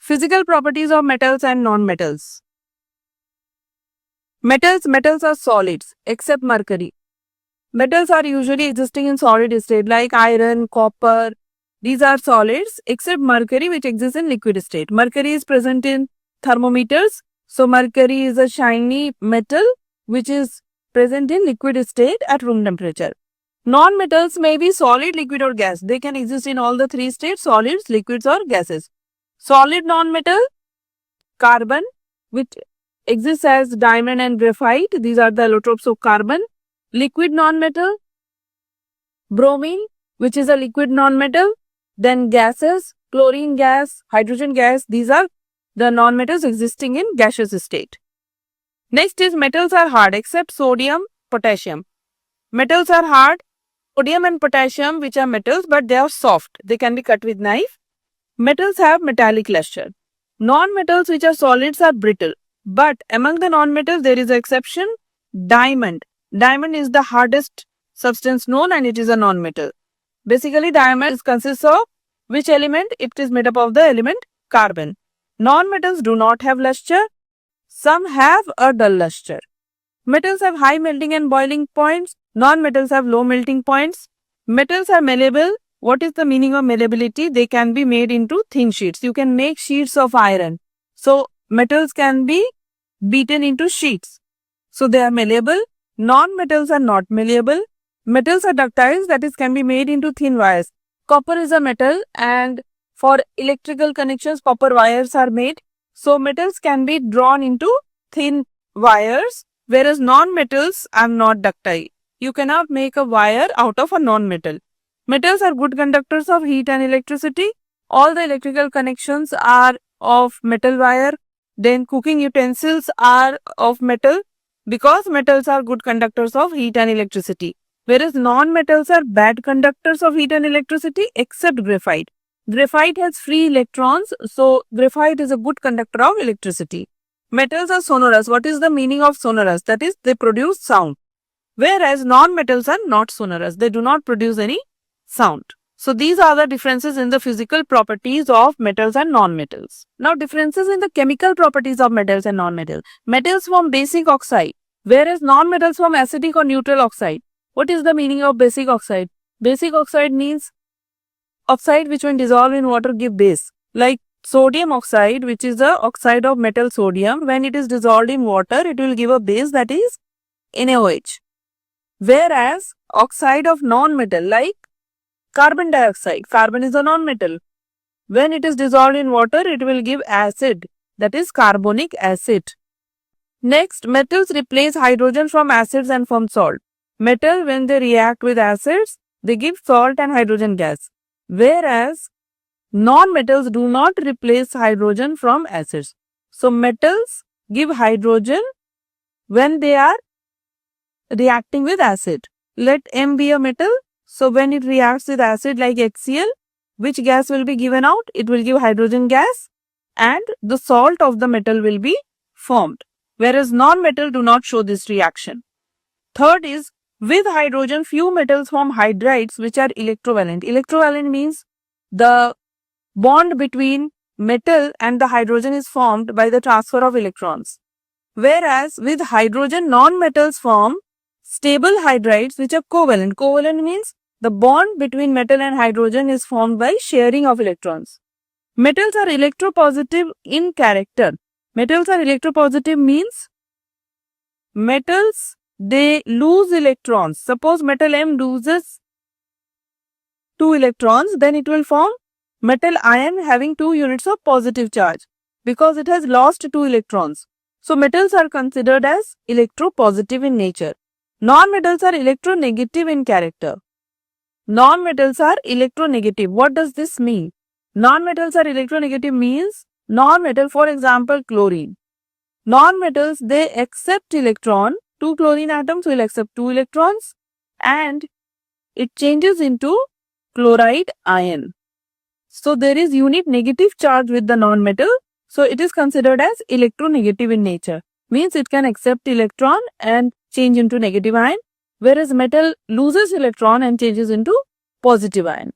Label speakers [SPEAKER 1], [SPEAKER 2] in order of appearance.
[SPEAKER 1] Physical properties of metals and non-metals. Metals are solids except mercury. Metals are usually existing in solid state like iron, copper. These are solids except mercury which exists in liquid state. Mercury is present in thermometers. So mercury is a shiny metal which is present in liquid state at room temperature. Non-metals may be solid, liquid or gas. They can exist in all the three states: solids, liquids or gases. Solid non-metal, carbon, which exists as diamond and graphite. These are the allotropes of carbon. Liquid non-metal, bromine, which is a liquid non-metal. Then gases, chlorine gas, hydrogen gas. These are the non-metals existing in gaseous state. Next is metals are hard except sodium, potassium. Metals are hard, sodium and potassium, which are metals, but they are soft. They can be cut with knife. Metals have metallic luster. Non-metals which are solids are brittle. But among the non-metals there is an exception, diamond. Diamond is the hardest substance known and it is a non-metal. Basically diamond consists of which element? It is made up of the element carbon. Non-metals do not have luster. Some have a dull luster. Metals have high melting and boiling points. Non-metals have low melting points. Metals are malleable. What is the meaning of malleability? They can be made into thin sheets. You can make sheets of iron. So metals can be beaten into sheets. So they are malleable. Non-metals are not malleable. Metals are ductile, that is can be made into thin wires. Copper is a metal and for electrical connections copper wires are made. So metals can be drawn into thin wires, whereas non-metals are not ductile. You cannot make a wire out of a non-metal. Metals are good conductors of heat and electricity. All the electrical connections are of metal wire. Then cooking utensils are of metal because metals are good conductors of heat and electricity. Whereas non-metals are bad conductors of heat and electricity except graphite. Graphite has free electrons, so graphite is a good conductor of electricity. Metals are sonorous. What is the meaning of sonorous? That is, they produce sound. Whereas non-metals are not sonorous. They do not produce any sound. So these are the differences in the physical properties of metals and non-metals. Now differences in the chemical properties of metals and non-metals. Metals form basic oxide, whereas non-metals form acidic or neutral oxide. What is the meaning of basic oxide? Basic oxide means oxide which when dissolved in water give base. Like sodium oxide, which is the oxide of metal sodium, when it is dissolved in water, it will give a base that is NaOH. Whereas oxide of non-metal like carbon dioxide, carbon is a non-metal. When it is dissolved in water, it will give acid, that is carbonic acid. Next, metals replace hydrogen from acids and from salt. Metal, when they react with acids, they give salt and hydrogen gas. Whereas non-metals do not replace hydrogen from acids. So metals give hydrogen when they are reacting with acid. Let M be a metal. So when it reacts with acid like HCl, which gas will be given out? It will give hydrogen gas and the salt of the metal will be formed. Whereas non-metal do not show this reaction. Third is, with hydrogen, few metals form hydrides which are electrovalent. Electrovalent means the bond between metal and the hydrogen is formed by the transfer of electrons. Whereas with hydrogen, non-metals form stable hydrides which are covalent. Covalent means the bond between metal and hydrogen is formed by sharing of electrons. Metals are electropositive in character. Metals are electropositive means metals, they lose electrons. Suppose metal M loses 2 electrons, then it will form metal ion having 2 units of positive charge because it has lost 2 electrons. So metals are considered as electropositive in nature. Non-metals are electronegative in character. Non-metals are electronegative. What does this mean? Non-metals are electronegative means non-metal, for example, chlorine. Non-metals, they accept electron. 2 chlorine atoms will accept 2 electrons and it changes into chloride ion. So there is unit negative charge with the non-metal. So it is considered as electronegative in nature. Means it can accept electron and change into negative ion. Whereas metal loses electron and changes into positive ion.